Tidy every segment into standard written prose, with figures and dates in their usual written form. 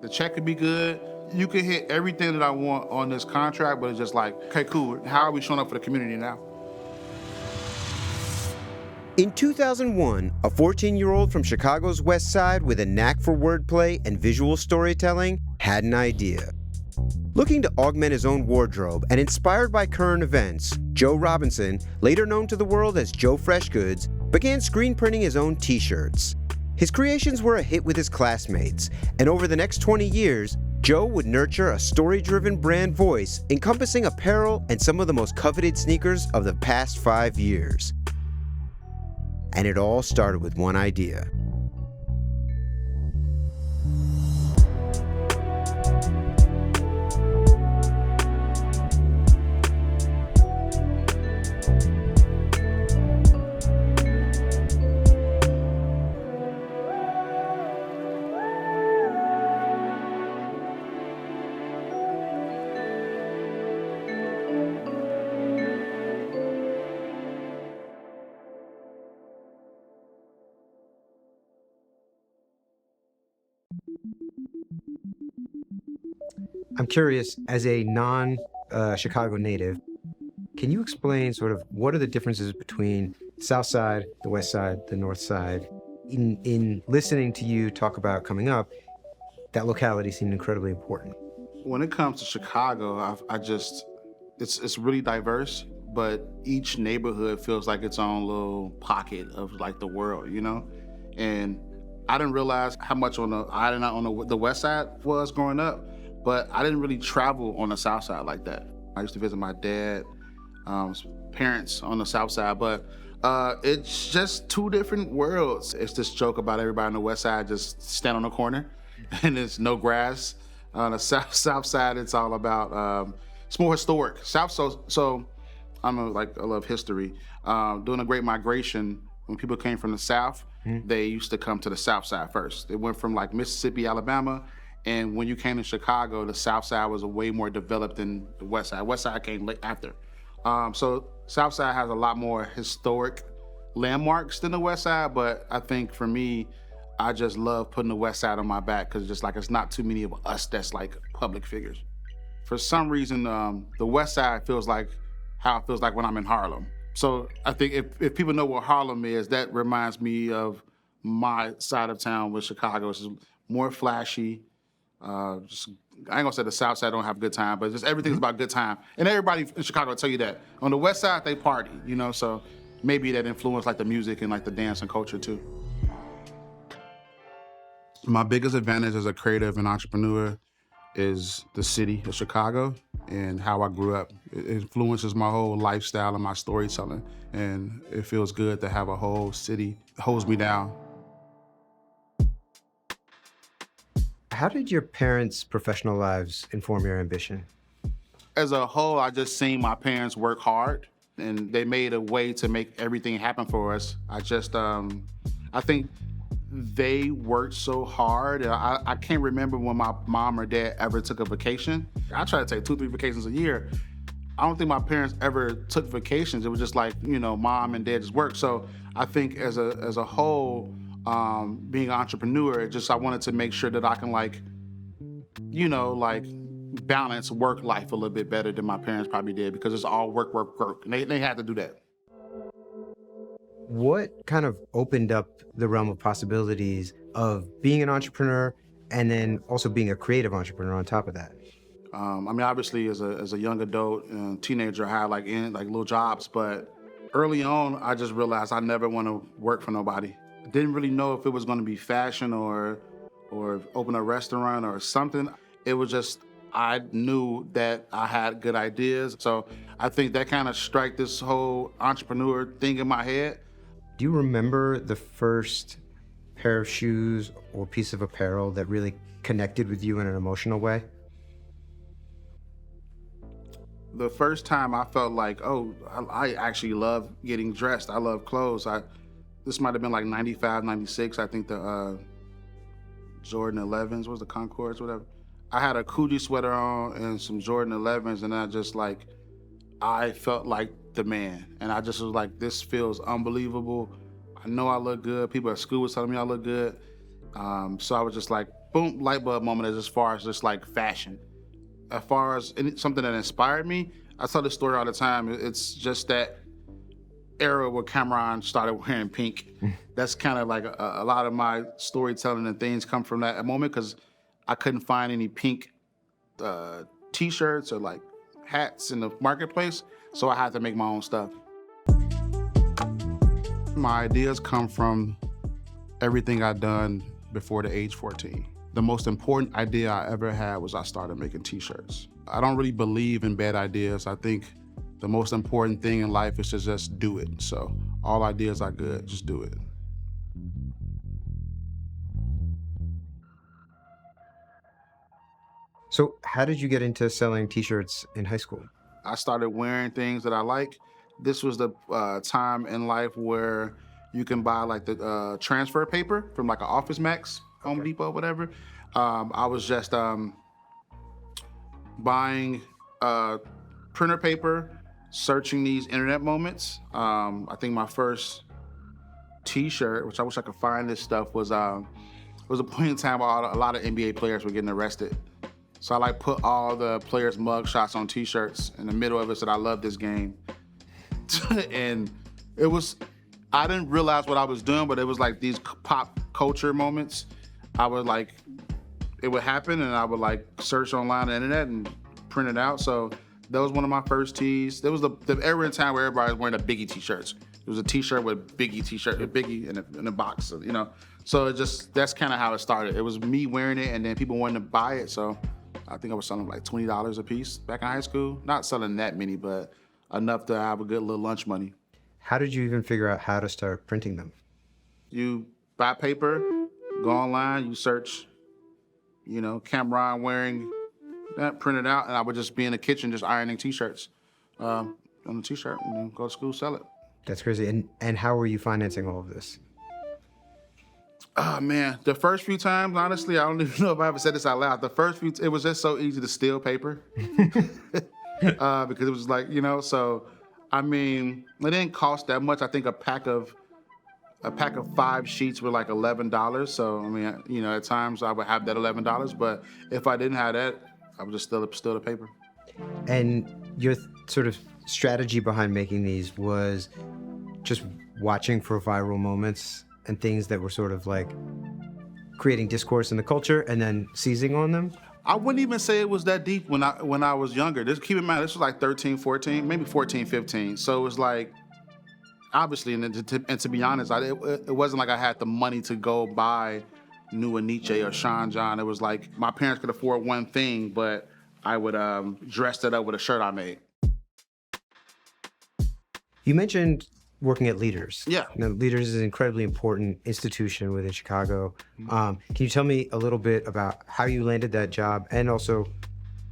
The check could be good. You could hit everything that I want on this contract, but it's just like, okay, cool. How are we showing up for the community now? In 2001, a 14-year-old from Chicago's West Side with a knack for wordplay and visual storytelling had an idea. Looking to augment his own wardrobe and inspired by current events, Joe Robinson, later known to the world as Joe Freshgoods, began screen printing his own t-shirts. His creations were a hit with his classmates, and over the next 20 years, Joe would nurture a story-driven brand voice encompassing apparel and some of the most coveted sneakers of the past 5 years. And it all started with one idea. I'm curious, as a non-Chicago native, can you explain sort of what are the differences between the South Side, the West Side, the North Side? In listening to you talk about coming up, that locality seemed incredibly important. When it comes to Chicago, it's really diverse, but each neighborhood feels like its own little pocket of like the world, you know? And I didn't realize how much on the West Side was growing up, but I didn't really travel on the South Side like that. I used to visit my dad's parents on the South Side, but it's just two different worlds. It's this joke about everybody on the West Side just stand on the corner and there's no grass. On the South Side, it's all about, it's more historic. So I love history. During the Great Migration, when people came from the South, they used to come to the South Side first. They went from like Mississippi, Alabama, and when you came to Chicago, the South Side was way more developed than the West Side. West Side came after. So South Side has a lot more historic landmarks than the West Side, but I think for me, I just love putting the West Side on my back because it's not too many of us that's like public figures. For some reason, the West Side feels like how it feels like when I'm in Harlem. So I think if people know what Harlem is, that reminds me of my side of town with Chicago. It's more flashy. I ain't gonna say the South Side don't have a good time, but just everything's about good time. And everybody in Chicago will tell you that. On the West Side, they party, you know, so maybe that influenced like the music and like the dance and culture too. My biggest advantage as a creative and entrepreneur is the city of Chicago and how I grew up. It influences my whole lifestyle and my storytelling. And it feels good to have a whole city that holds me down. How did your parents' professional lives inform your ambition? As a whole, I just seen my parents work hard and they made a way to make everything happen for us. I think they worked so hard. I can't remember when my mom or dad ever took a vacation. I try to take 2-3 vacations a year. I don't think my parents ever took vacations. It was just like, you know, mom and dad just worked. So I think as a whole, being an entrepreneur, I wanted to make sure that I can balance work life a little bit better than my parents probably did because it's all work. And they had to do that. What kind of opened up the realm of possibilities of being an entrepreneur and then also being a creative entrepreneur on top of that? Obviously, as a young adult and teenager, I had little jobs, but early on, I just realized I never want to work for nobody. I didn't really know if it was going to be fashion or open a restaurant or something. It was just, I knew that I had good ideas. So I think that kind of struck this whole entrepreneur thing in my head. Do you remember the first pair of shoes or piece of apparel that really connected with you in an emotional way? The first time I felt like, I actually love getting dressed. I love clothes. This might have been like 95, 96. I think the Jordan 11s was the Concords, whatever. I had a Coogee sweater on and some Jordan 11s, and I felt like the man. And I just was like, this feels unbelievable. I know I look good. People at school was telling me I look good. So I was just like, boom, light bulb moment as far as just like fashion. As far as something that inspired me, I tell this story all the time. It's just that era where Cameron started wearing pink. That's kind of like a lot of my storytelling and things come from that moment because I couldn't find any pink t-shirts or like hats in the marketplace, so I had to make my own stuff. My ideas come from everything I've done before the age 14. The most important idea I ever had was I started making t-shirts. I don't really believe in bad ideas. I think the most important thing in life is to just do it. So all ideas are good, just do it. So how did you get into selling t-shirts in high school? I started wearing things that I like. This was the time in life where you can buy like the transfer paper from like an Office Max, Home Depot, whatever. I was just buying printer paper, searching these internet moments. I think my first t-shirt, which I wish I could find this stuff, was a point in time where a lot of NBA players were getting arrested. So I like put all the players' mug shots on t-shirts. In the middle of it said, "I love this game." And it was, I didn't realize what I was doing, but it was like these pop culture moments. I would like, it would happen and I would like search online on the internet and print it out. So that was one of my first tees. There was the era in time where everybody was wearing the Biggie t-shirts. It was a t-shirt with Biggie t-shirt, Biggie in a box, you know? So it just, that's kind of how it started. It was me wearing it and then people wanted to buy it. So I think I was selling like $20 a piece back in high school. Not selling that many, but enough to have a good little lunch money. How did you even figure out how to start printing them? You buy paper, go online, you search, you know, Cameron wearing that, print it out, and I would just be in the kitchen just ironing t-shirts on the t-shirt and then go to school, sell it. That's crazy. And how were you financing all of this? Oh man, the first few times, honestly, I don't even know if I ever said this out loud. The first few, it was just so easy to steal paper because it was like, you know, so, I mean, it didn't cost that much. I think a pack of 5 sheets were like $11. So, I mean, you know, at times I would have that $11, but if I didn't have that, I would just steal the paper. And your sort of strategy behind making these was just watching for viral moments and things that were sort of like creating discourse in the culture and then seizing on them? I wouldn't even say it was that deep when I was younger. Keep in mind, this was like 13, 14, maybe 14, 15. So it was like, obviously, and to be honest, it wasn't like I had the money to go buy new Nietzsche or Sean John. It was like my parents could afford one thing, but I would dress it up with a shirt I made. You mentioned working at Leaders. Yeah. Now, Leaders is an incredibly important institution within Chicago. Can you tell me a little bit about how you landed that job and also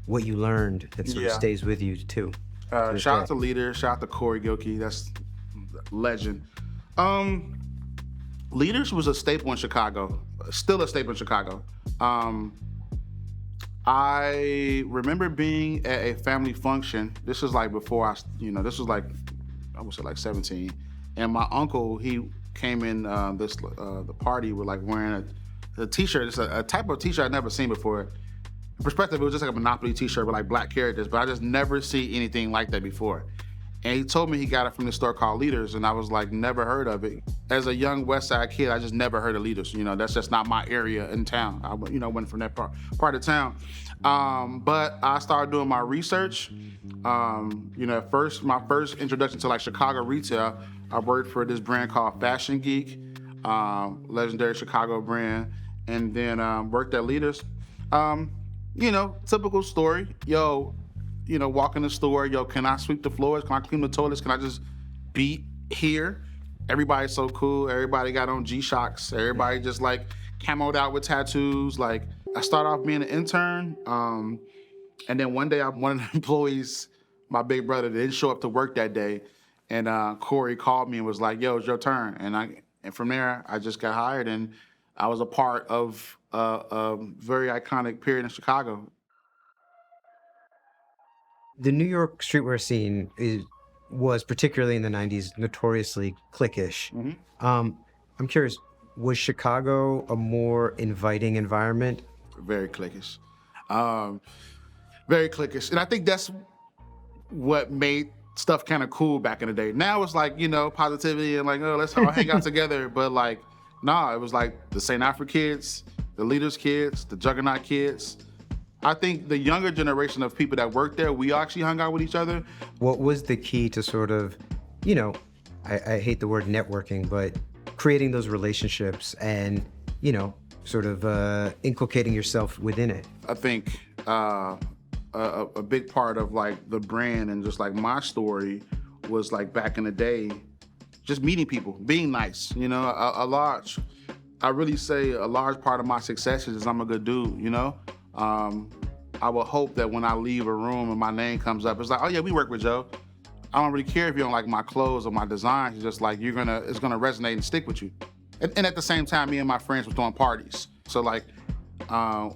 what you learned that sort of stays with you too? Shout out to Leaders, shout out to Corey Gilkey, that's legend. Leaders was a staple in Chicago, still a staple in Chicago. I remember being at a family function. This was like before this was like, I would say like 17. And my uncle, he came in the party with like wearing a t-shirt. It's a type of t-shirt I'd never seen before. In perspective, it was just like a Monopoly t-shirt with like black characters, but I just never see anything like that before. And he told me he got it from this store called Leaders, and I was like, never heard of it. As a young West Side kid, I just never heard of Leaders. You know, that's just not my area in town. I went from that part of town. But I started doing my research. At first, my first introduction to like Chicago retail, I worked for this brand called Fashion Geek, legendary Chicago brand, and then worked at Leaders. Typical story. Walk in the store, can I sweep the floors? Can I clean the toilets? Can I just be here? Everybody's so cool. Everybody got on G-Shocks. Everybody just like camoed out with tattoos. Like I started off being an intern. And then one day one of the employees, my big brother, didn't show up to work that day. And Corey called me and was like, yo, it's your turn. And from there, I just got hired and I was a part of a very iconic period in Chicago. The New York streetwear scene was, particularly in the 90s, notoriously cliquish. Mm-hmm. I'm curious, was Chicago a more inviting environment? Very cliquish. Very cliquish. And I think that's what made stuff kind of cool back in the day. Now it's like, positivity and like, oh, let's all hang out together. But like, nah, it was like the St. Alfred kids, the Leaders kids, the Juggernaut kids. I think the younger generation of people that worked there, we actually hung out with each other. What was the key to sort of, I hate the word networking, but creating those relationships and, sort of inculcating yourself within it? I think a big part of like the brand and just like my story was like back in the day, just meeting people, being nice. I really say a large part of my success is I'm a good dude. I would hope that when I leave a room and my name comes up, it's like, oh yeah, we work with Joe. I don't really care if you don't like my clothes or my designs. It's just like it's gonna resonate and stick with you. And at the same time, me and my friends were throwing parties. So like,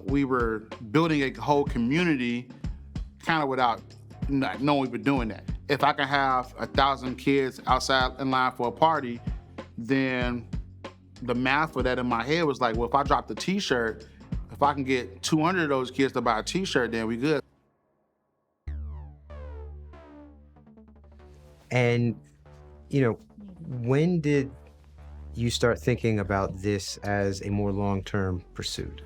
we were building a whole community kind of without not knowing we were doing that. If I can have 1,000 kids outside in line for a party, then the math for that in my head was like, well, if I drop the t-shirt, if I can get 200 of those kids to buy a t-shirt, then we good. And, when did you start thinking about this as a more long-term pursuit?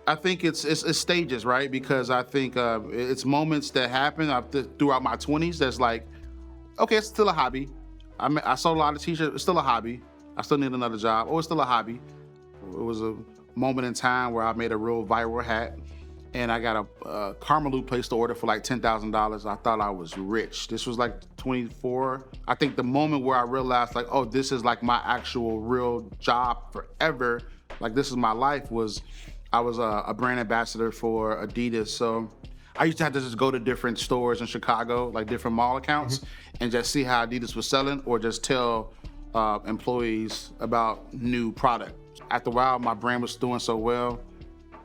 I think it's stages, right? Because I think it's moments that happen throughout my 20s that's like, okay, it's still a hobby. I sold a lot of t-shirts, it's still a hobby. I still need another job. Oh, it's still a hobby. It was a moment in time where I made a real viral hat and I got a Karmaloo placed the order for like $10,000. I thought I was rich. This was like 24. I think the moment where I realized like, oh, this is like my actual real job forever. Like this is my life was, I was a brand ambassador for Adidas. So I used to have to just go to different stores in Chicago, like different mall accounts, and just see how Adidas was selling or just tell employees about new product. After a while, my brand was doing so well,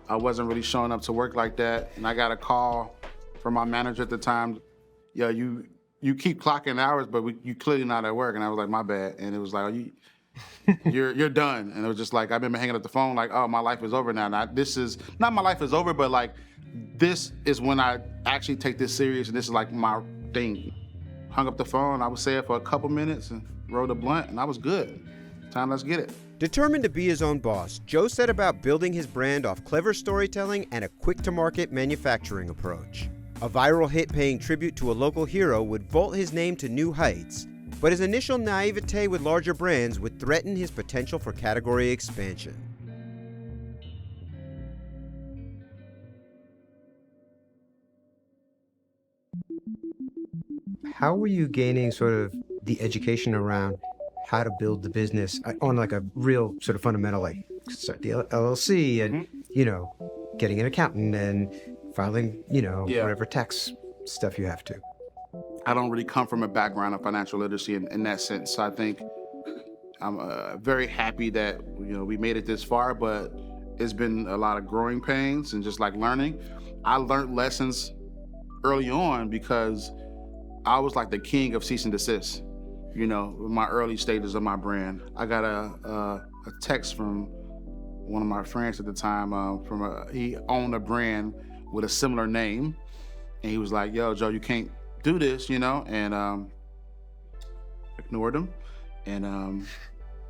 I wasn't really showing up to work like that. And I got a call from my manager at the time, yeah, you keep clocking hours, but you clearly not at work. And I was like, my bad. And it was like, oh, you're done. And it was just like, I remember hanging up the phone like, oh, my life is over now. Now this is, not my life is over, but like, this is when I actually take this serious and this is like my thing. Hung up the phone, I would say it for a couple minutes and rolled a blunt and I was good. Time, let's get it. Determined to be his own boss, Joe set about building his brand off clever storytelling and a quick-to-market manufacturing approach. A viral hit paying tribute to a local hero would vault his name to new heights, but his initial naivete with larger brands would threaten his potential for category expansion. How were you gaining sort of the education around how to build the business on like a real sort of fundamental, like start the LLC and, getting an accountant and filing, whatever tax stuff you have to? I don't really come from a background of financial literacy in that sense. So I think I'm very happy that, we made it this far, but it's been a lot of growing pains and just like learning. I learned lessons early on because I was like the king of cease and desist. In my early stages of my brand. I got a text from one of my friends at the time, he owned a brand with a similar name. And he was like, yo, Joe, you can't do this, and ignored him. And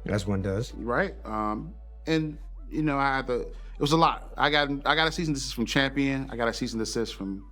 as one does. Right. And I had to, it was a lot. I got a cease and desist from Champion. I got a cease and desist from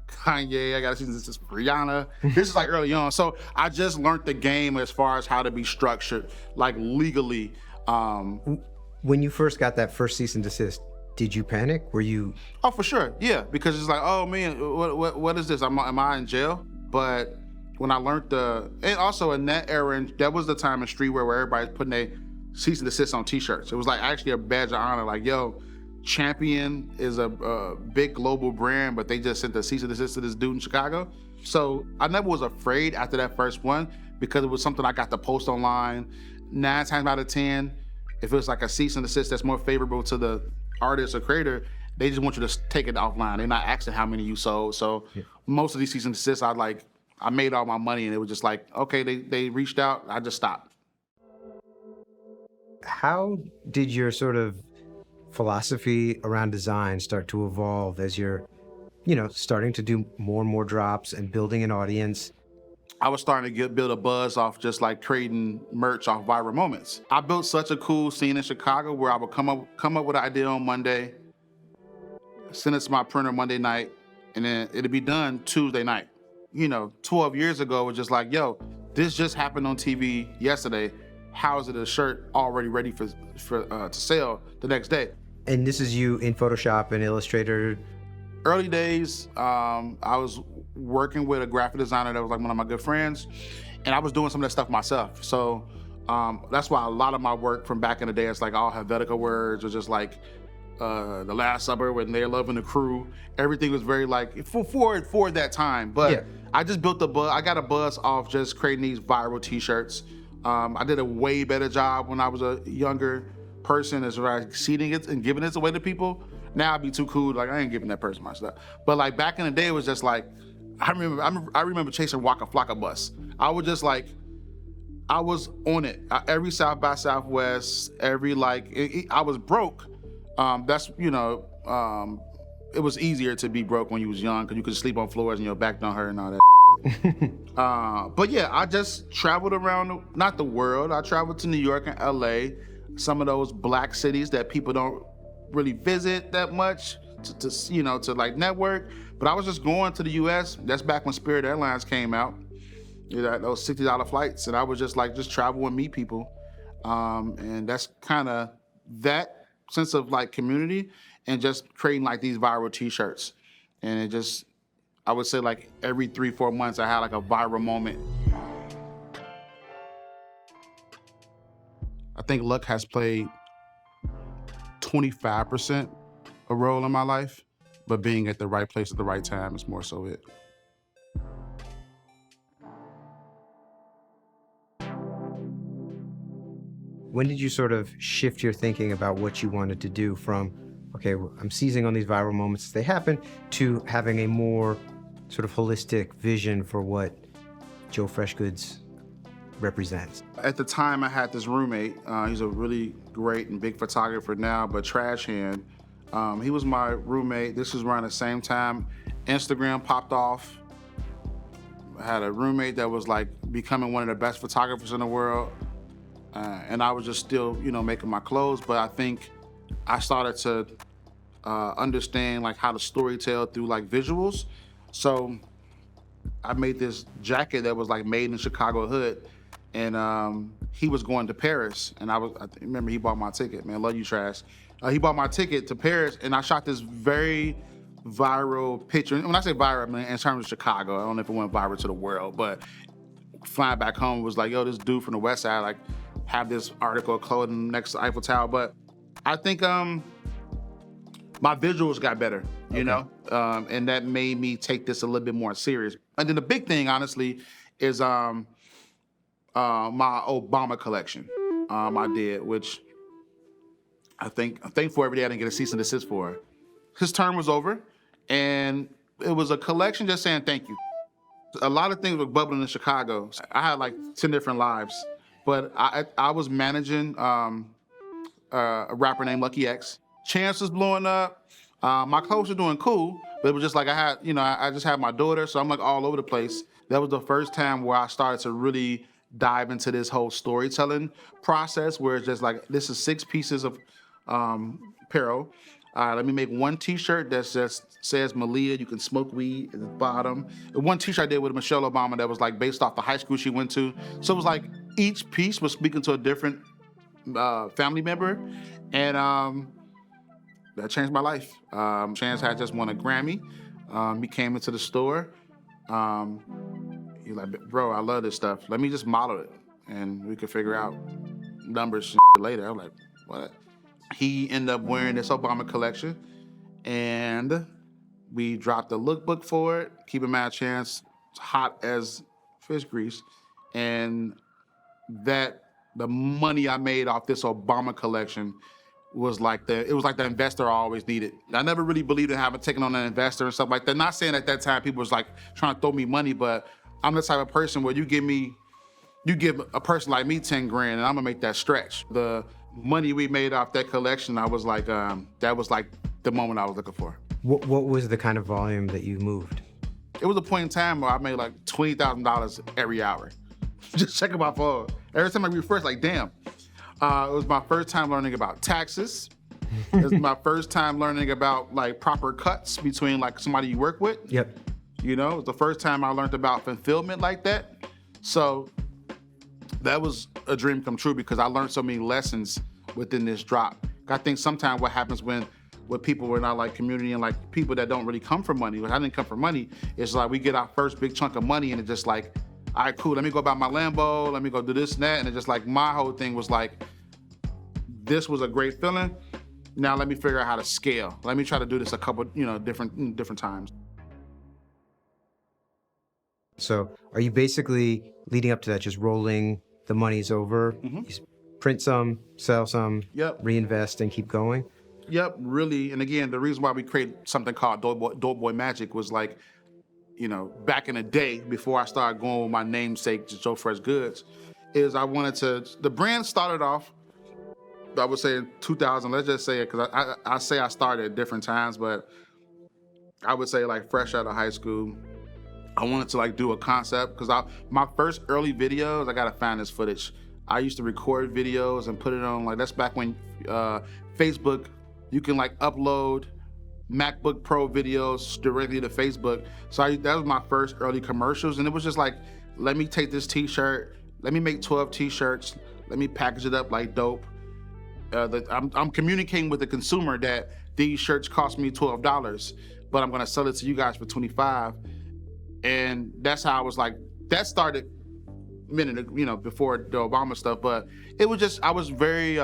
Kanye, I got a cease and desist from Rihanna. This is like early on. So I just learned the game as far as how to be structured, like legally. When you first got that first cease and desist, did you panic? Were you? Oh, for sure, yeah. Because it's like, oh man, what is this? Am I in jail? But when I learned and also in that era, that was the time in streetwear where everybody's putting a cease and desist on t-shirts. It was like actually a badge of honor, like, yo, Champion is a big global brand, but they just sent a cease and desist to this dude in Chicago. So I never was afraid after that first one because it was something I got to post online. 9 times out of 10, if it was like a cease and desist that's more favorable to the artist or creator, they just want you to take it offline. They're not asking how many you sold. So most of these cease and desists, I made all my money and it was just like, okay, they reached out, I just stopped. how did your sort of philosophy around design start to evolve as you're, starting to do more and more drops and building an audience? I was starting to build a buzz off just like creating merch off viral moments. I built such a cool scene in Chicago where I would come up with an idea on Monday, send it to my printer Monday night, and then it'd be done Tuesday night. 12 years ago, it was just like, yo, this just happened on TV yesterday. How is it a shirt already ready for to sell the next day? And this is you in Photoshop and Illustrator? Early days, I was working with a graphic designer that was like one of my good friends, and I was doing some of that stuff myself. So that's why a lot of my work from back in the day is like all Helvetica words, or just like The Last Supper when They're Loving the Crew. Everything was very like for that time. But yeah. I just built a buzz. I got a buzz off just creating these viral T-shirts. I did a way better job when I was a younger person as far as exceeding it and giving it away to people. Now I'd be too cool, like I ain't giving that person my stuff. But like back in the day, it was just like, I remember chasing Waka Flocka bus. I was just like, I was on it. Every South by Southwest, every I was broke. It was easier to be broke when you was young because you could sleep on floors and your back don't hurt and all that. But yeah, I just traveled around, not the world. I traveled to New York and LA, some of those black cities that people don't really visit that much to like network. But I was just going to the US. That's back when Spirit Airlines came out. Those $60 flights. And I was just travel and meet people. And that's kind of that sense of like community and just creating like these viral T-shirts. And it just, I would say like every 3-4 months I had like a viral moment. I think luck has played 25% a role in my life, but being at the right place at the right time is more so it. When did you sort of shift your thinking about what you wanted to do from, okay, I'm seizing on these viral moments as they happen, to having a more sort of holistic vision for what Joe Freshgoods represents? At the time, I had this roommate. He's a really great and big photographer now, but trash hand. He was my roommate. This was around the same time Instagram popped off. I had a roommate that was like becoming one of the best photographers in the world. And I was just still, making my clothes. But I think I started to understand like how to storytell through like visuals. So I made this jacket that was like made in Chicago hood. And he was going to Paris. And I remember he bought my ticket, man, love you, Trash. He bought my ticket to Paris, and I shot this very viral picture. And when I say viral, I mean in terms of Chicago. I don't know if it went viral to the world, but flying back home was like, yo, this dude from the West Side, like, have this article of clothing next to Eiffel Tower. But I think my visuals got better, you know? And that made me take this a little bit more serious. And then the big thing, honestly, is my Obama collection I did, which I'm thankful every day I didn't get a cease and desist for. His term was over, and it was a collection just saying thank you. A lot of things were bubbling in Chicago. I had like 10 different lives, but I was managing a rapper named Lucky X. Chance was blowing up. My clothes were doing cool, but it was just like I just had my daughter, so I'm like all over the place. That was the first time where I started to really dive into this whole storytelling process, where it's just like, this is 6 pieces of apparel. Let me make one T-shirt that just says Malia, you can smoke weed at the bottom. One T-shirt I did with Michelle Obama that was like based off the high school she went to. So it was like each piece was speaking to a different family member, and that changed my life. Chance had just won a Grammy. He came into the store. He's like, bro, I love this stuff. Let me just model it, and we could figure out numbers and later. I'm like, what? He ended up wearing this Obama collection, and we dropped a lookbook for it. Keep in mind, Chance, hot as fish grease, and that the money I made off this Obama collection was like the investor I always needed. I never really believed in having taken on an investor and stuff like that. Not saying at that time people was like trying to throw me money, but I'm the type of person where you give a person like me 10 grand and I'm gonna make that stretch. The money we made off that collection, I was like, that was like the moment I was looking for. What was the kind of volume that you moved? It was a point in time where I made like $20,000 every hour. Just checking my phone. Every time I refresh, like, damn. It was my first time learning about taxes. It was my first time learning about like proper cuts between like somebody you work with. Yep. You know, it was the first time I learned about fulfillment like that. So that was a dream come true because I learned so many lessons within this drop. I think sometimes what happens with people in our like community and like people that don't really come from money, when I didn't come from money, it's like we get our first big chunk of money and it's just like, all right, cool, let me go buy my Lambo, let me go do this and that. And it's just like, my whole thing was like, this was a great feeling. Now let me figure out how to scale. Let me try to do this a couple, different times. So are you basically leading up to that, just rolling the monies over, you print some, sell some, Yep. reinvest and keep going? Yep, really. And again, the reason why we created something called Dope Boy Magic was like, back in the day, before I started going with my namesake, Joe Freshgoods, is I wanted to, the brand started off, I would say in 2000, let's just say it, because I say I started at different times, but I would say like fresh out of high school, I wanted to like do a concept, because my first early videos, I gotta find this footage. I used to record videos and put it on, like that's back when Facebook, you can like upload MacBook Pro videos directly to Facebook. So that was my first early commercials, and it was just like, let me take this t-shirt, let me make 12 t-shirts, let me package it up like dope. I'm communicating with the consumer that these shirts cost me $12, but I'm gonna sell it to you guys for $25. And that's how I was like, that started a minute, before the Obama stuff, but it was just, I was very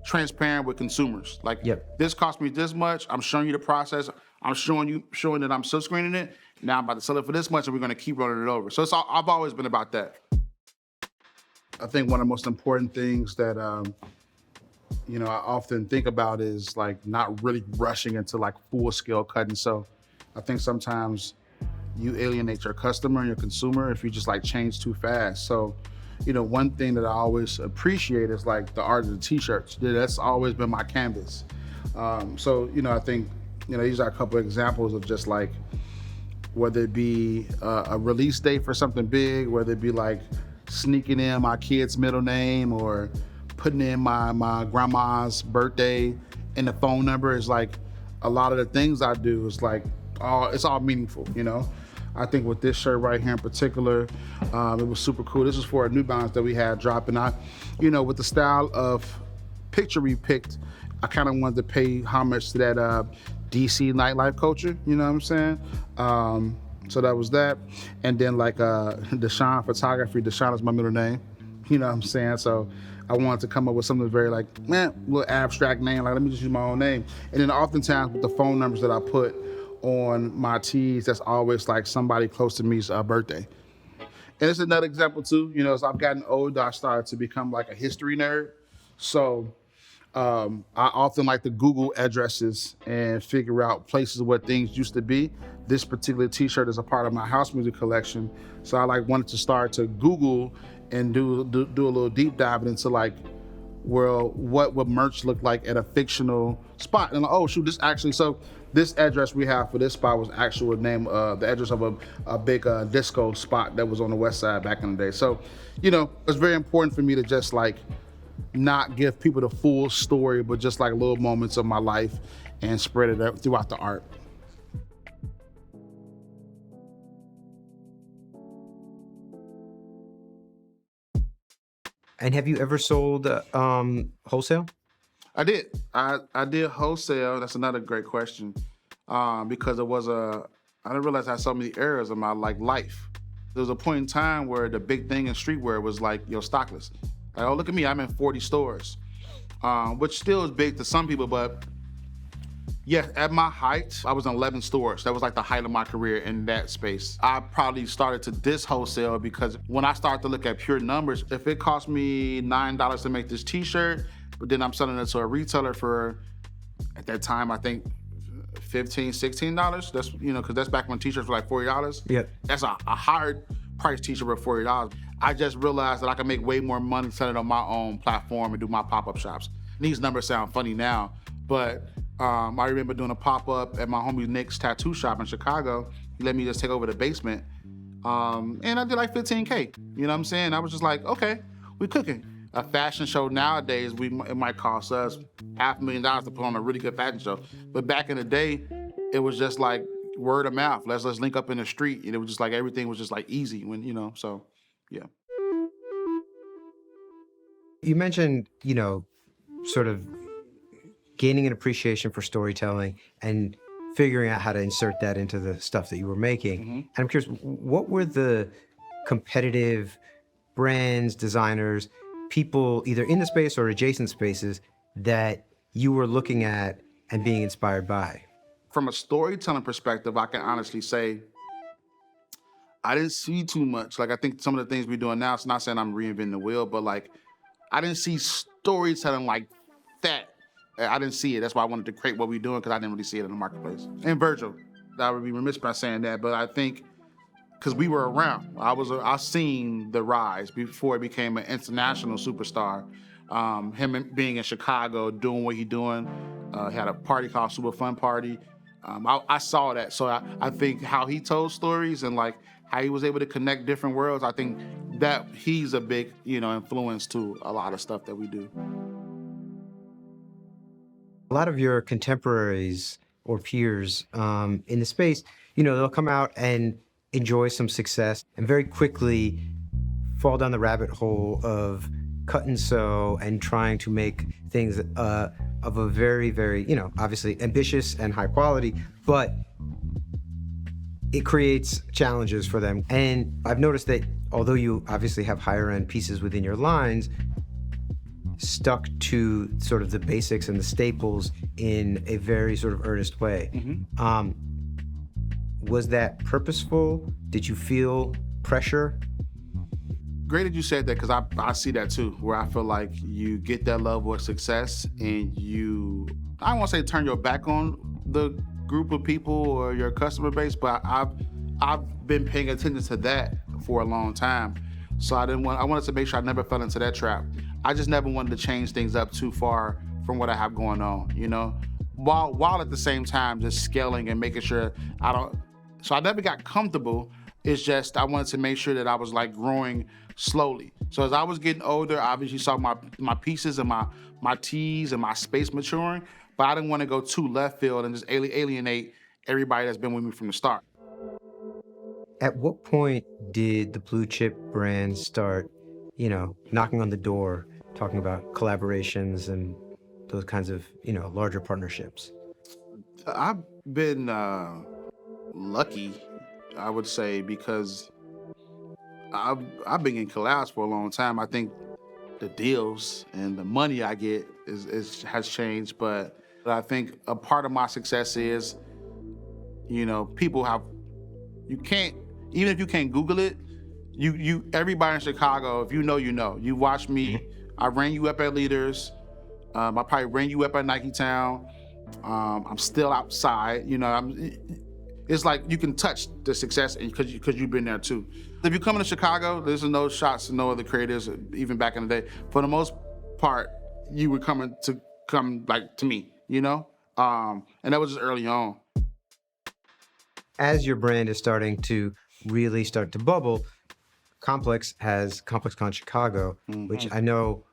transparent with consumers. Like, This cost me this much, I'm showing you the process, I'm showing that I'm silk screening it, now I'm about to sell it for this much and we're gonna keep rolling it over. So I've always been about that. I think one of the most important things that, I often think about is like not really rushing into like full scale cutting. So I think sometimes you alienate your customer and your consumer if you just like change too fast. So, one thing that I always appreciate is like the art of the t-shirts. That's always been my canvas. So, I think, these are a couple of examples of just like, whether it be a release date for something big, whether it be like sneaking in my kid's middle name or putting in my grandma's birthday and the phone number, is like a lot of the things I do is like, it's all meaningful, I think with this shirt right here in particular, it was super cool. This is for a New Balance that we had dropping. With the style of picture we picked, I kind of wanted to pay homage to that DC nightlife culture, you know what I'm saying? So that was that. And then like Deshaun Photography, Deshaun is my middle name, you know what I'm saying? So I wanted to come up with something very like, little abstract name, like let me just use my own name. And then oftentimes with the phone numbers that I put on my tees, that's always like somebody close to me's birthday. And it's another example too, as I've gotten older, I started to become like a history nerd. So I often like to Google addresses and figure out places where things used to be. This particular t-shirt is a part of my house music collection. So I like wanted to start to Google and do a little deep dive into like, well, what would merch look like at a fictional spot? And like, oh shoot, this address we have for this spot was actual name, the address of a big disco spot that was on the west side back in the day. So, it's very important for me to just like not give people the full story, but just like little moments of my life and spread it out throughout the art. And have you ever sold wholesale? I did. I did wholesale. That's another great question. Because I didn't realize I had so many areas of my life. There was a point in time where the big thing in streetwear was like, stockless. Like, oh, look at me, I'm in 40 stores. Which still is big to some people, but yeah, at my height, I was in 11 stores. That was like the height of my career in that space. I probably started to diss wholesale because when I started to look at pure numbers, if it cost me $9 to make this t-shirt, but then I'm selling it to a retailer for, at that time, I think $15, $16. That's, because that's back when t-shirts were like $40. Yeah. That's a hard price t-shirt for $40. I just realized that I can make way more money selling on my own platform and do my pop-up shops. These numbers sound funny now, but I remember doing a pop-up at my homie Nick's tattoo shop in Chicago. He let me just take over the basement. And I did like 15K, you know what I'm saying? I was just like, okay, we cooking. A fashion show nowadays, it might cost us $500,000 to put on a really good fashion show. But back in the day, it was just like word of mouth. Let's link up in the street. And it was just like, everything was just like easy when, so yeah. You mentioned, sort of gaining an appreciation for storytelling and figuring out how to insert that into the stuff that you were making. Mm-hmm. And I'm curious, what were the competitive brands, designers, people either in the space or adjacent spaces that you were looking at and being inspired by? From a storytelling perspective, I can honestly say I didn't see too much. Like, I think some of the things we're doing now, it's not saying I'm reinventing the wheel, but like, I didn't see storytelling like that. I didn't see it. That's why I wanted to create what we're doing, because I didn't really see it in the marketplace. And Virgil, I would be remiss by saying that, but I think because we were around, I seen the rise before it became an international superstar. Him being in Chicago, doing what he doing, had a party called Super Fun Party. I saw that, so I think how he told stories and like how he was able to connect different worlds, I think that he's a big, influence to a lot of stuff that we do. A lot of your contemporaries or peers in the space, they'll come out and enjoy some success and very quickly fall down the rabbit hole of cut and sew and trying to make things of a very, very, obviously ambitious and high quality, but it creates challenges for them. And I've noticed that although you obviously have higher end pieces within your lines, stuck to sort of the basics and the staples in a very sort of earnest way. Mm-hmm. Was that purposeful? Did you feel pressure? Great that you said that, because I see that too, where I feel like you get that level of success and I don't want to say turn your back on the group of people or your customer base, but I've been paying attention to that for a long time. So I wanted to make sure I never fell into that trap. I just never wanted to change things up too far from what I have going on, while at the same time just scaling and making sure so I never got comfortable. It's just I wanted to make sure that I was like growing slowly. So as I was getting older, I obviously saw my pieces and my tees and my space maturing, but I didn't want to go too left field and just alienate everybody that's been with me from the start. At what point did the blue chip brands start, knocking on the door, talking about collaborations and those kinds of, larger partnerships? I've been lucky, I would say, because I've been in collabs for a long time. I think the deals and the money I get has changed, but I think a part of my success is, people even if you can't Google it, everybody in Chicago, if you know, you watch me. I ran you up at Leaders. I probably ran you up at Nike Town. I'm still outside. It's like you can touch the success because you've been there too. If you come into Chicago, there's no shots to no other creators, even back in the day. For the most part, you were come to me, and that was just early on. As your brand is starting to really start to bubble, Complex has ComplexCon Chicago, Mm-hmm. which I know,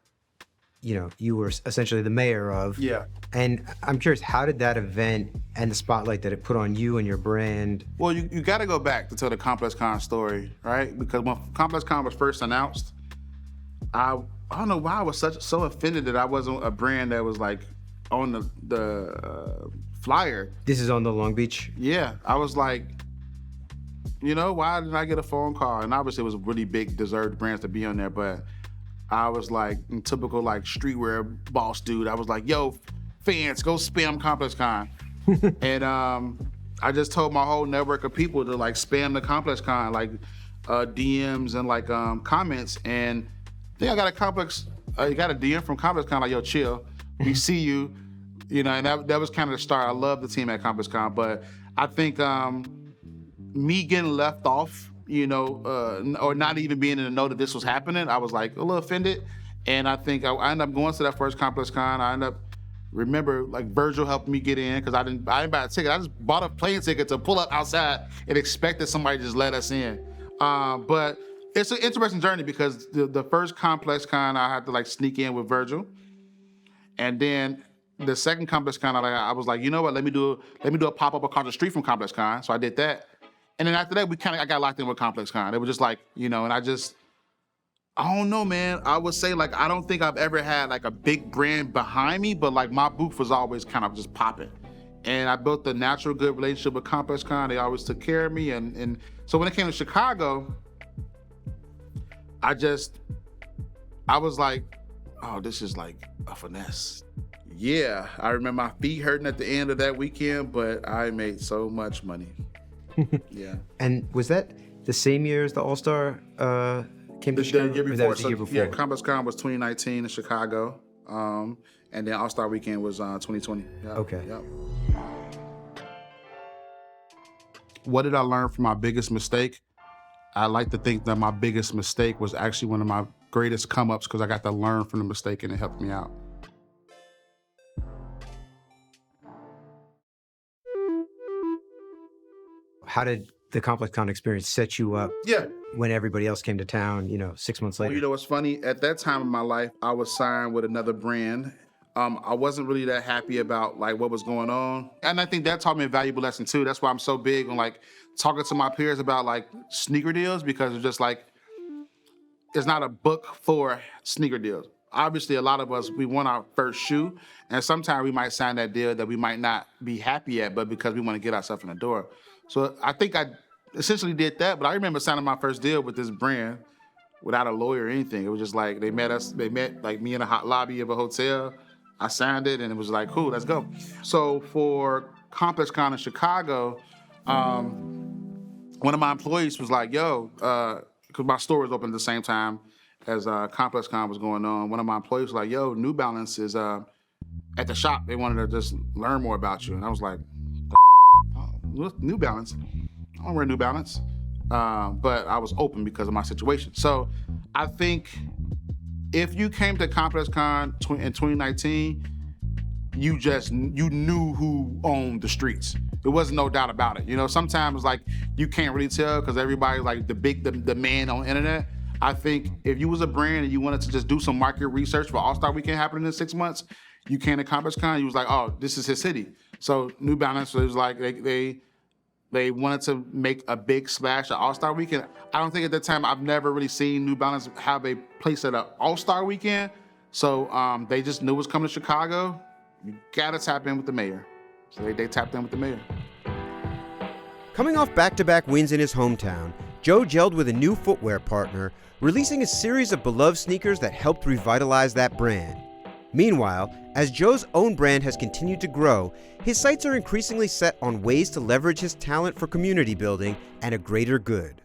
you were essentially the mayor of. Yeah. And I'm curious, how did that event and the spotlight that it put on you and your brand? Well, you got to go back to tell the ComplexCon story, right? Because when ComplexCon was first announced, I don't know why I was so offended that I wasn't a brand that was like on the flyer. This is on the Long Beach? Yeah, I was like, why didn't I get a phone call? And obviously it was really big, deserved brands to be on there, but I was like, in typical like streetwear boss dude, I was like, yo, fans, go spam ComplexCon. And I just told my whole network of people to like spam the ComplexCon, like DMs and like comments. And then I got you got a DM from ComplexCon like, yo, chill, we see you. And that was kind of the start. I love the team at ComplexCon, but I think me getting left off, or not even being in the know that this was happening, I was like a little offended. And I think I ended up going to that first Complex Con. I ended up, remember, like Virgil helped me get in because I didn't buy a ticket. I just bought a plane ticket to pull up outside and expected somebody to just let us in. But it's an interesting journey because the first Complex Con I had to like sneak in with Virgil. And then the second Complex Con, I was like, you know what? Let me do a pop-up across the street from Complex Con. So I did that. And then after that, I got locked in with Complex Con. It was just like, and I don't know, man. I would say like, I don't think I've ever had like a big brand behind me, but like my booth was always kind of just popping. And I built a natural good relationship with Complex Con. They always took care of me. And so when it came to Chicago, I was like, oh, this is like a finesse. Yeah, I remember my feet hurting at the end of that weekend, but I made so much money. Yeah. And was that the same year as the All-Star came to Chicago? The year Or before. that was the year before? Yeah, Complex Con was 2019 in Chicago. And then All-Star Weekend was 2020. Yep. Okay. Yep. What did I learn from my biggest mistake? I like to think that my biggest mistake was actually one of my greatest come-ups because I got to learn from the mistake and it helped me out. How did the Complex Con experience set you up when everybody else came to town, 6 months later? Well, you know what's funny? At that time in my life, I was signed with another brand. I wasn't really that happy about like what was going on. And I think that taught me a valuable lesson too. That's why I'm so big on like talking to my peers about like sneaker deals, because it's just like, it's not a book for sneaker deals. Obviously, a lot of us, we want our first shoe, and sometimes we might sign that deal that we might not be happy at, but because we want to get ourselves in the door. So I think I essentially did that, but I remember signing my first deal with this brand without a lawyer or anything. It was just like, they met like me in a hot lobby of a hotel. I signed it and it was like, cool, let's go. So for Complex Con in Chicago, one of my employees was like, yo, because my store was open at the same time as Complex Con was going on. One of my employees was like, yo, New Balance is at the shop. They wanted to just learn more about you. And I was like, New Balance? I don't wear New Balance. But I was open because of my situation. So I think if you came to Complex Con in 2019, you knew who owned the streets. There was no doubt about it. Sometimes like you can't really tell because everybody's like the man on the internet. I think if you was a brand and you wanted to just do some market research for All-Star Weekend happening in 6 months, you came to Complex Con, you was like, oh, this is his city. So New Balance was like, they wanted to make a big splash at All-Star Weekend. I don't think at that time, I've never really seen New Balance have a place at an All-Star Weekend. So they just knew it was coming to Chicago. You gotta tap in with the mayor. So they tapped in with the mayor. Coming off back-to-back wins in his hometown, Joe gelled with a new footwear partner, releasing a series of beloved sneakers that helped revitalize that brand. Meanwhile, as Joe's own brand has continued to grow, his sights are increasingly set on ways to leverage his talent for community building and a greater good.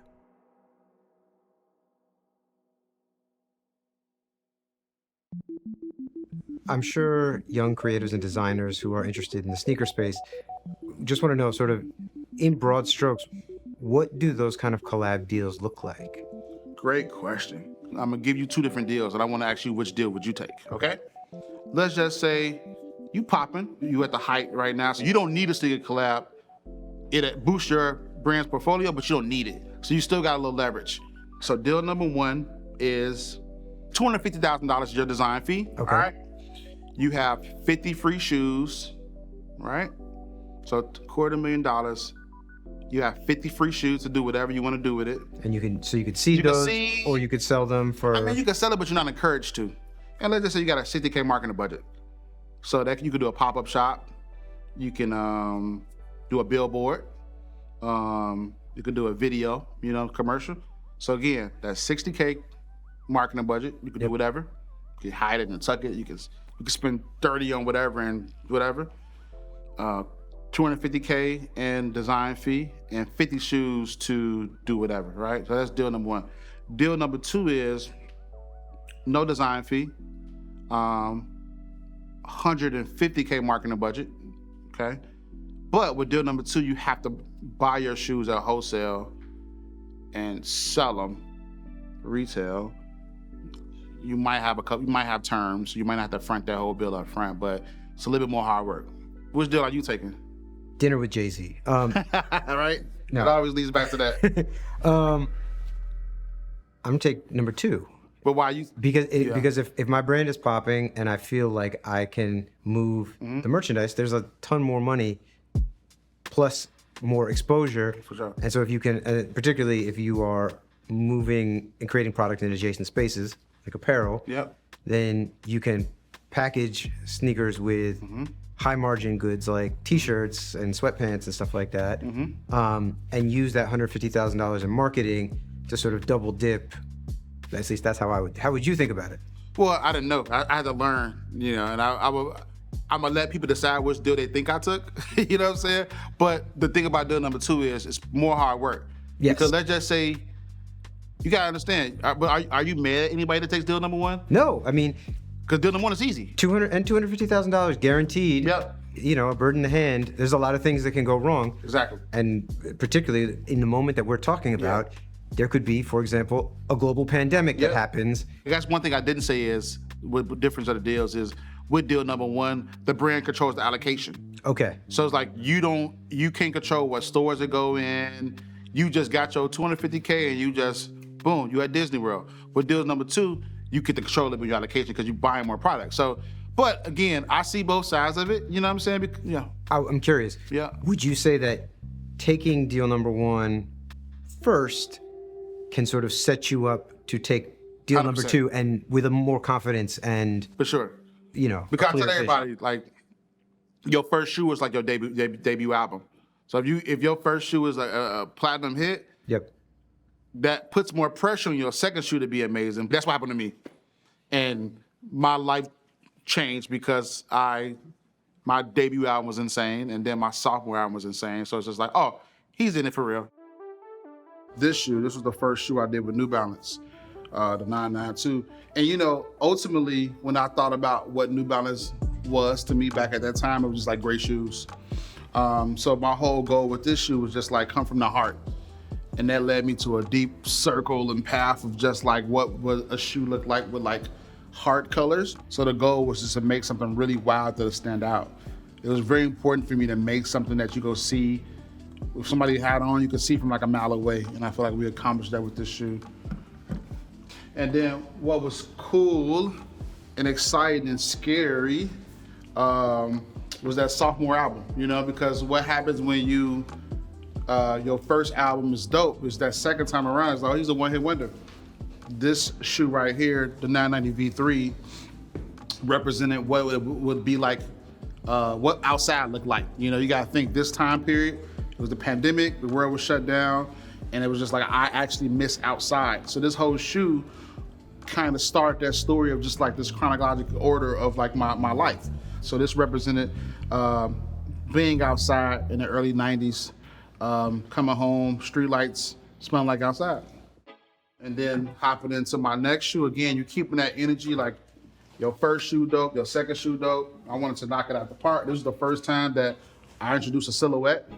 I'm sure young creators and designers who are interested in the sneaker space just want to know, sort of in broad strokes, what do those kind of collab deals look like? Great question. I'm gonna give you two different deals, and I want to ask you which deal would you take, okay? Let's just say you popping, you at the height right now, so you don't need a sneaker collab. It boosts your brand's portfolio, but you don't need it. So you still got a little leverage. So deal number one is $250,000 is your design fee, okay. All right? You have 50 free shoes, right? So $250,000. You have 50 free shoes to do whatever you want to do with it. And you could seed those, or you could sell them for... I mean, you can sell it, but you're not encouraged to. And let's just say you got a $60K marketing budget. So that you could do a pop-up shop. You can do a billboard. You could do a video, commercial. So again, that's $60K marketing budget. You can do whatever. You can hide it and tuck it. You can spend 30 on whatever and whatever. $250K in design fee and 50 shoes to do whatever, right? So that's deal number one. Deal number two is no design fee, 150K marketing budget, okay? But with deal number two, you have to buy your shoes at wholesale and sell them retail. You might have you might have terms. You might not have to front that whole bill up front, but it's a little bit more hard work. Which deal are you taking? Dinner with Jay-Z. Right? No. It always leads back to that. I'm gonna take number 2. But why you? Because if my brand is popping and I feel like I can move the merchandise, there's a ton more money plus more exposure. For sure. And so if you can, particularly if you are moving and creating product in adjacent spaces like apparel, Yep. then you can package sneakers with high margin goods like t-shirts and sweatpants and stuff like that, and use that $150,000 in marketing to sort of double dip. At least that's how would you think about it? Well, I didn't know. I had to learn, and I'm gonna let people decide which deal they think I took. You know what I'm saying? But the thing about deal number 2 is it's more hard work. Yes. Because let's just say, you gotta understand. But are you mad at anybody that takes deal number 1? No, I mean, Because deal number 1 is easy. $250,000 guaranteed. Yep. A bird in the hand. There's a lot of things that can go wrong. Exactly. And particularly in the moment that we're talking about, there could be, for example, a global pandemic that happens. That's one thing I didn't say is, what the difference of the deals is, with deal number 1, the brand controls the allocation. Okay. So it's like you can't control what stores they go in. You just got your $250K and you just, boom, you at Disney World. With deal number 2, you get to control it with your allocation because you're buying more products. So, but again, I see both sides of it. You know what I'm saying? I'm curious. Yeah. Would you say that taking deal number 1 first can sort of set you up to take deal number 100%. 2 and with a more confidence and, For sure. a Because I clear tell vision? everybody, like, your first shoe is like your debut album. So if your first shoe is a platinum hit, Yep. that puts more pressure on your second shoe to be amazing. That's what happened to me. And my life changed because my debut album was insane, and then my sophomore album was insane. So it's just like, oh, he's in it for real. This was the first shoe I did with New Balance, the 992. And ultimately, when I thought about what New Balance was to me back at that time, it was just like great shoes. So my whole goal with this shoe was just like come from the heart. And that led me to a deep circle and path of just like what would a shoe look like with like heart colors. So the goal was just to make something really wild that'll stand out. It was very important for me to make something that you go see. If somebody had on, you could see from like a mile away. And I feel like we accomplished that with this shoe. And then what was cool and exciting and scary was that sophomore album, because what happens when your first album is dope, is that second time around, it's like, oh, he's a one-hit wonder. This shoe right here, the 990 V3, represented what it would be like, what outside looked like. You gotta think this time period, it was the pandemic, the world was shut down, and it was just like, I actually miss outside. So this whole shoe kind of started that story of just like this chronological order of like my life. So this represented being outside in the early 90s, coming home, street lights, smelling like outside. And then hopping into my next shoe, again, you're keeping that energy, like your first shoe dope, your second shoe dope. I wanted to knock it out the park. This was the first time that I introduced a silhouette,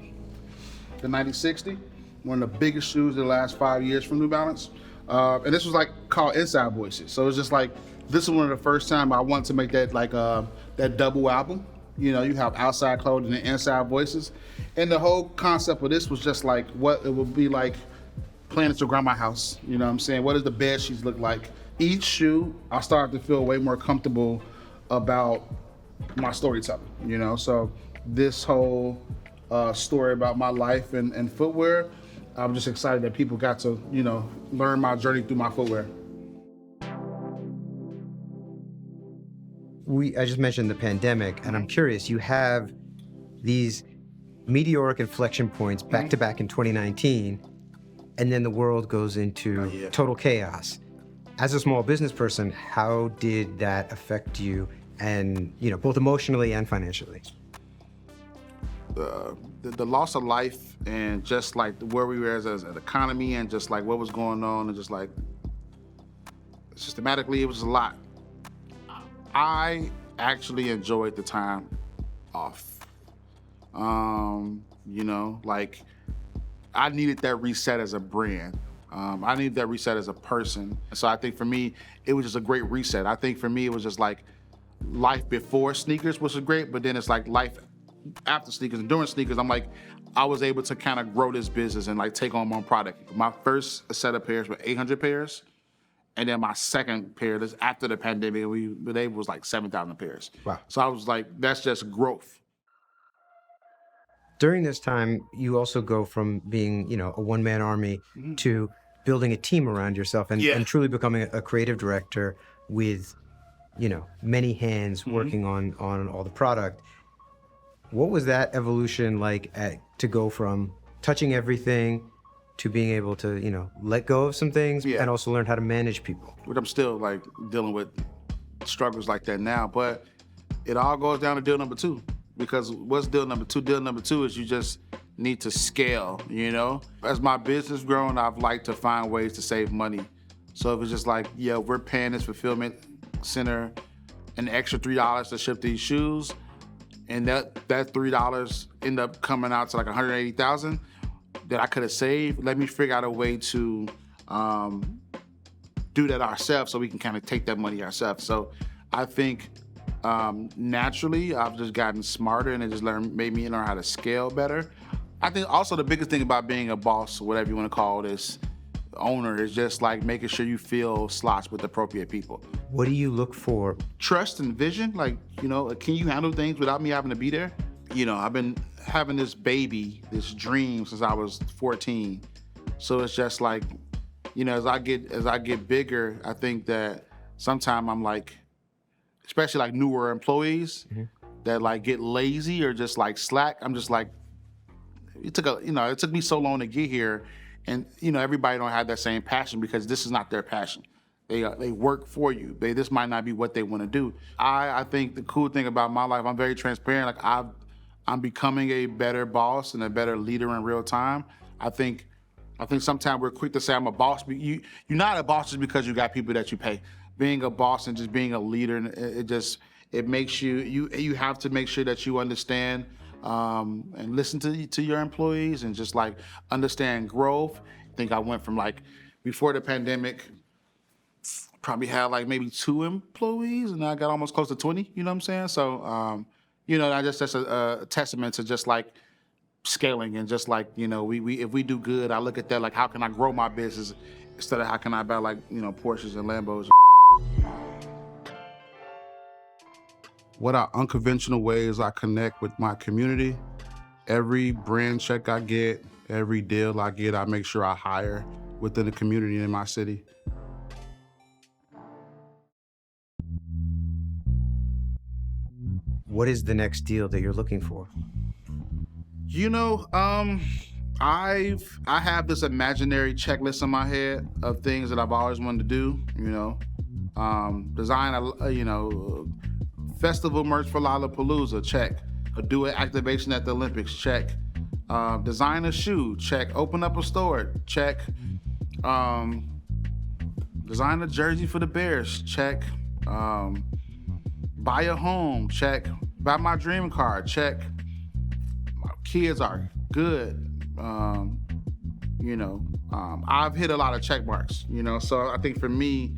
the 9060, one of the biggest shoes in the last 5 years from New Balance. And this was like called Inside Voices. So it's just like, this is one of the first time I wanted to make that like that double album. You have outside clothing and inside voices. And the whole concept of this was just like what it would be like playing at your grandma's house. You know what I'm saying? What does the bed sheets look like? Each shoe, I started to feel way more comfortable about my storytelling, So this whole story about my life and footwear, I'm just excited that people got to, learn my journey through my footwear. I just mentioned the pandemic, and I'm curious, you have these meteoric inflection points back to back in 2019, and then the world goes into total chaos. As a small business person, how did that affect you, and both emotionally and financially? The loss of life and just like where we were as an economy and just like what was going on and just like systematically, it was a lot. I actually enjoyed the time off. Like I needed that reset as a brand. I need that reset as a person. So I think for me, it was just a great reset. I think for me, it was just like life before sneakers, which was great, but then it's like life after sneakers and during sneakers. I'm like, I was able to kind of grow this business and like take on my own product. My first set of pairs were 800 pairs. And then my second pair, this after the pandemic, they was like 7,000 pairs. Wow. So I was like, that's just growth. During this time, you also go from being, a one-man army to building a team around yourself and truly becoming a creative director with, many hands working on all the product. What was that evolution like to go from touching everything to being able to, let go of some things and also learn how to manage people? But I'm still like dealing with struggles like that now, but it all goes down to deal number 2. Because what's deal number 2? Deal number 2 is you just need to scale, As my business growing, I've liked to find ways to save money. So if it's just like, we're paying this fulfillment center an extra $3 to ship these shoes, and that $3 end up coming out to like $180,000 that I could have saved. Let me figure out a way to do that ourselves so we can kind of take that money ourselves. So I think naturally I've just gotten smarter, and it just made me learn how to scale better. I think also the biggest thing about being a boss, whatever you want to call this, owner, is just like making sure you fill slots with appropriate people. What do you look for? Trust and vision. Like, can you handle things without me having to be there? I've been having this dream since I was 14. So it's just like, as I get bigger, I think that sometimes I'm like, especially like newer employees that like get lazy or just like slack. I'm just like, it took me so long to get here, and everybody don't have that same passion because this is not their passion. They work for you. This might not be what they want to do. I think the cool thing about my life, I'm very transparent. Like I'm becoming a better boss and a better leader in real time. I think sometimes we're quick to say I'm a boss, but you're not a boss just because you got people that you pay. Being a boss and just being a leader, it makes you have to make sure that you understand and listen to your employees and just like understand growth. I think I went from like before the pandemic, probably had like maybe 2 employees, and I got almost close to 20. You know what I'm saying? So that's a testament to just like scaling and just like we if we do good, I look at that like how can I grow my business instead of how can I buy like Porsches and Lambos. What are unconventional ways I connect with my community? Every brand check I get, every deal I get, I make sure I hire within the community in my city. What is the next deal that you're looking for? I have this imaginary checklist in my head of things that I've always wanted to do, design a, festival merch for Lollapalooza, check. Do an activation at the Olympics, check. Design a shoe, check. Open up a store, check. Design a jersey for the Bears, check. Buy a home, check. Buy my dream car, check. My kids are good. I've hit a lot of check marks, so I think for me,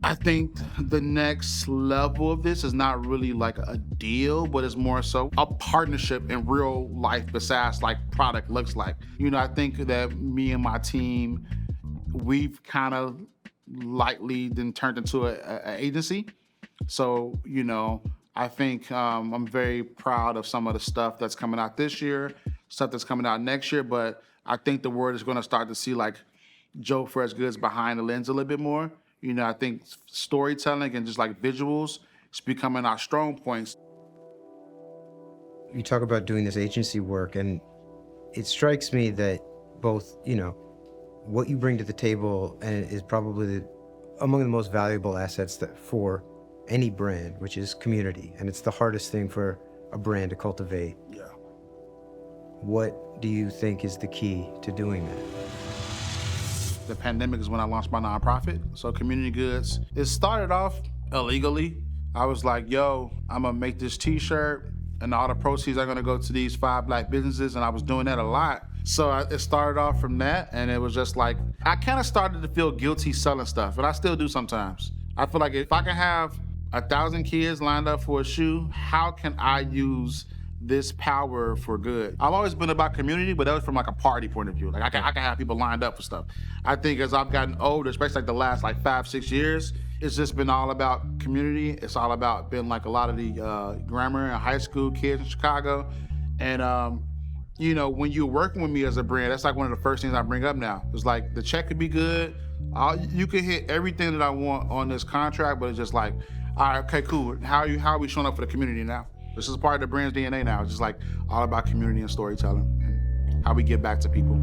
I think the next level of this is not really like a deal, but it's more so a partnership in real life besides like product looks like. I think that me and my team, we've kind of lightly then turned into an agency. So, I think I'm very proud of some of the stuff that's coming out this year, stuff that's coming out next year, but I think the world is going to start to see like Joe Freshgoods behind the lens a little bit more. I think storytelling and just like visuals is becoming our strong points. You talk about doing this agency work, and it strikes me that both, what you bring to the table and is probably among the most valuable assets for any brand, which is community. And it's the hardest thing for a brand to cultivate. Yeah. What do you think is the key to doing that? The pandemic is when I launched my nonprofit. So Community Goods, it started off illegally. I was like, I'm gonna make this t-shirt and all the proceeds are gonna go to these 5 Black businesses. And I was doing that a lot. So it started off from that, and it was just like, I kind of started to feel guilty selling stuff, and I still do sometimes. I feel like if I can have 1,000 kids lined up for a shoe, how can I use this power for good? I've always been about community, but that was from like a party point of view. Like I can have people lined up for stuff. I think as I've gotten older, especially like the last like 5-6 years, it's just been all about community. It's all about being like a lot of the grammar and high school kids in Chicago. And you know, when you're working with me as a brand, that's like one of the first things I bring up now. It's like the check could be good. You could hit everything that I want on this contract, but it's just like, all right, okay, cool. How are we showing up for the community now? This is part of the brand's DNA now. It's just like all about community and storytelling and how we give back to people.